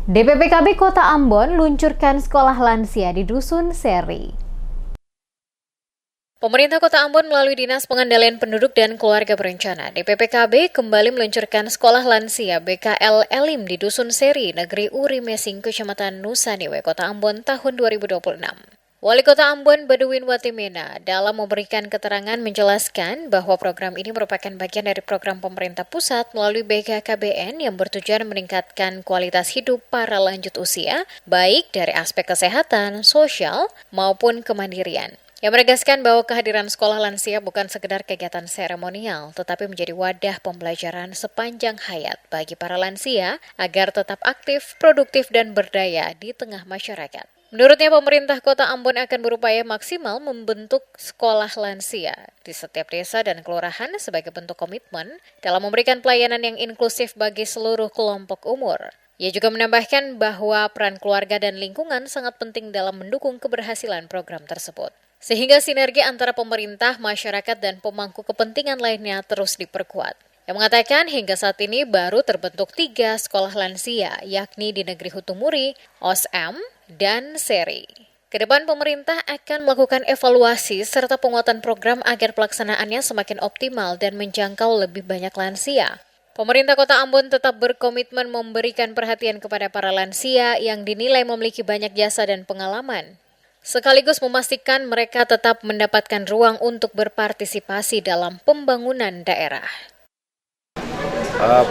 DPPKB Kota Ambon luncurkan sekolah lansia di Dusun Seri. Pemerintah Kota Ambon melalui Dinas Pengendalian Penduduk dan Keluarga Berencana DPPKB kembali meluncurkan sekolah lansia BKL Elim di Dusun Seri, Negeri Uri Mesing, Kecamatan Nusanewe, Kota Ambon tahun 2026. Wali Kota Ambon Baduwin Watimena dalam memberikan keterangan menjelaskan bahwa program ini merupakan bagian dari program pemerintah pusat melalui BKKBN yang bertujuan meningkatkan kualitas hidup para lanjut usia, baik dari aspek kesehatan, sosial, maupun kemandirian. Yang menegaskan bahwa kehadiran sekolah lansia bukan sekedar kegiatan seremonial, tetapi menjadi wadah pembelajaran sepanjang hayat bagi para lansia agar tetap aktif, produktif, dan berdaya di tengah masyarakat. Menurutnya, pemerintah Kota Ambon akan berupaya maksimal membentuk sekolah lansia di setiap desa dan kelurahan sebagai bentuk komitmen dalam memberikan pelayanan yang inklusif bagi seluruh kelompok umur. Ia juga menambahkan bahwa peran keluarga dan lingkungan sangat penting dalam mendukung keberhasilan program tersebut. Sehingga sinergi antara pemerintah, masyarakat, dan pemangku kepentingan lainnya terus diperkuat. Yang mengatakan hingga saat ini baru terbentuk 3 sekolah lansia, yakni di Negeri Hutumuri, OSM, dan Seri. Kedepan pemerintah akan melakukan evaluasi serta penguatan program agar pelaksanaannya semakin optimal dan menjangkau lebih banyak lansia. Pemerintah Kota Ambon tetap berkomitmen memberikan perhatian kepada para lansia yang dinilai memiliki banyak jasa dan pengalaman, sekaligus memastikan mereka tetap mendapatkan ruang untuk berpartisipasi dalam pembangunan daerah.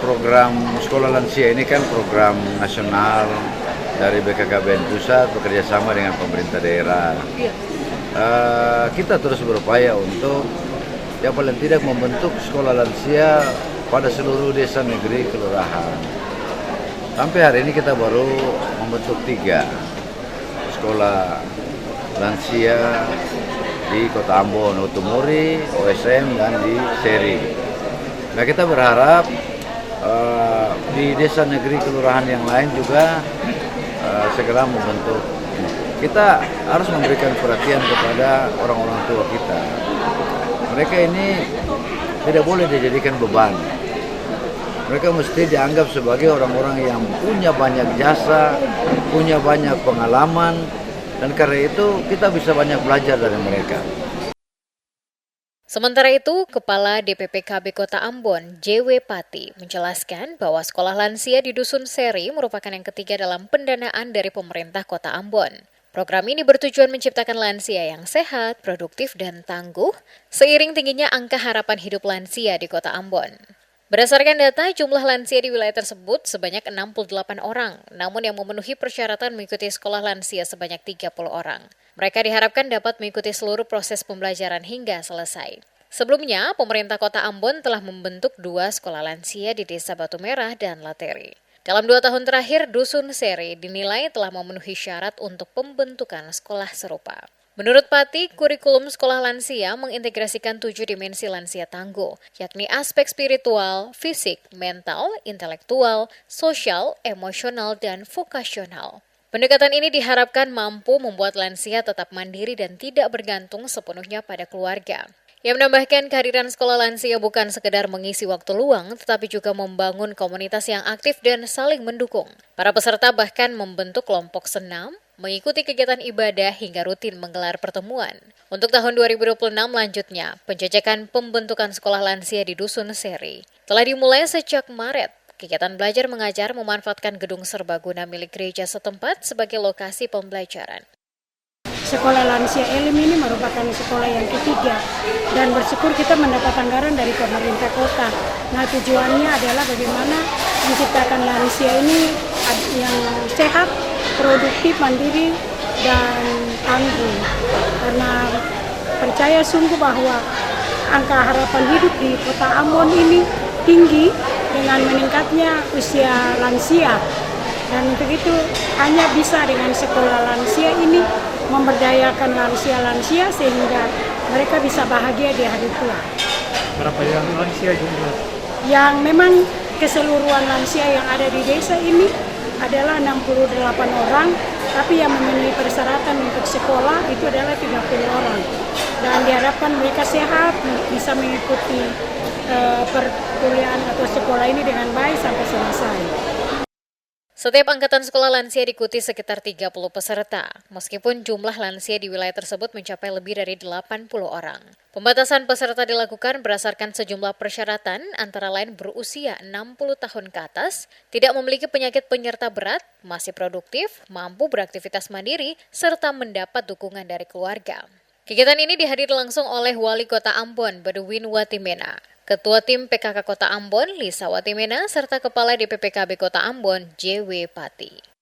Program sekolah lansia ini kan program nasional dari BKKBN Pusat bekerjasama dengan pemerintah daerah. Kita terus berupaya untuk yang paling tidak membentuk sekolah lansia pada seluruh desa, negeri, kelurahan. Sampai hari ini kita baru membentuk 3 sekolah lansia di Kota Ambon, Hutumuri, OSM, dan di Seri. Nah, kita berharap di desa, negeri, kelurahan yang lain juga segera membentuk. Kita harus memberikan perhatian kepada orang-orang tua kita. Mereka ini tidak boleh dijadikan beban. Mereka mesti dianggap sebagai orang-orang yang punya banyak jasa, punya banyak pengalaman, dan karena itu kita bisa banyak belajar dari mereka. Sementara itu, Kepala DPPKB Kota Ambon, JW Pati, menjelaskan bahwa sekolah lansia di Dusun Seri merupakan yang ketiga dalam pendanaan dari pemerintah Kota Ambon. Program ini bertujuan menciptakan lansia yang sehat, produktif, dan tangguh, seiring tingginya angka harapan hidup lansia di Kota Ambon. Berdasarkan data, jumlah lansia di wilayah tersebut sebanyak 68 orang, namun yang memenuhi persyaratan mengikuti sekolah lansia sebanyak 30 orang. Mereka diharapkan dapat mengikuti seluruh proses pembelajaran hingga selesai. Sebelumnya, pemerintah Kota Ambon telah membentuk 2 sekolah lansia di Desa Batu Merah dan Lateri. Dalam 2 tahun terakhir, Dusun Seri dinilai telah memenuhi syarat untuk pembentukan sekolah serupa. Menurut Pati, kurikulum sekolah lansia mengintegrasikan 7 dimensi lansia tangguh, yakni aspek spiritual, fisik, mental, intelektual, sosial, emosional, dan vokasional. Pendekatan ini diharapkan mampu membuat lansia tetap mandiri dan tidak bergantung sepenuhnya pada keluarga. Ia menambahkan kehadiran sekolah lansia bukan sekedar mengisi waktu luang, tetapi juga membangun komunitas yang aktif dan saling mendukung. Para peserta bahkan membentuk kelompok senam, mengikuti kegiatan ibadah hingga rutin menggelar pertemuan. Untuk tahun 2026 lanjutnya, penjajakan pembentukan sekolah lansia di Dusun Seri telah dimulai sejak Maret. Kegiatan belajar mengajar memanfaatkan gedung serbaguna milik gereja setempat sebagai lokasi pembelajaran. Sekolah lansia Elim ini merupakan sekolah yang ketiga dan bersyukur kita mendapat anggaran dari pemerintah kota. Nah, tujuannya adalah bagaimana menciptakan lansia ini yang sehat, produktif, mandiri, dan tangguh. Karena percaya sungguh bahwa angka harapan hidup di Kota Ambon ini tinggi dengan meningkatnya usia lansia. Dan untuk itu hanya bisa dengan sekolah lansia ini memberdayakan lansia-lansia sehingga mereka bisa bahagia di hari tua. Berapa yang lansia jumlah? Yang memang keseluruhan lansia yang ada di desa ini adalah 68 orang, tapi yang memenuhi persyaratan untuk sekolah itu adalah 30 orang. Dan diharapkan mereka sehat, bisa mengikuti perkuliahan atau sekolah ini dengan baik sampai selesai. Setiap angkatan sekolah lansia diikuti sekitar 30 peserta, meskipun jumlah lansia di wilayah tersebut mencapai lebih dari 80 orang. Pembatasan peserta dilakukan berdasarkan sejumlah persyaratan, antara lain berusia 60 tahun ke atas, tidak memiliki penyakit penyerta berat, masih produktif, mampu beraktivitas mandiri, serta mendapat dukungan dari keluarga. Kegiatan ini dihadiri langsung oleh Wali Kota Ambon, Baduwin Watimena, Ketua Tim PKK Kota Ambon, Lisa Watimena, serta Kepala DPPKB Kota Ambon, JW Pati.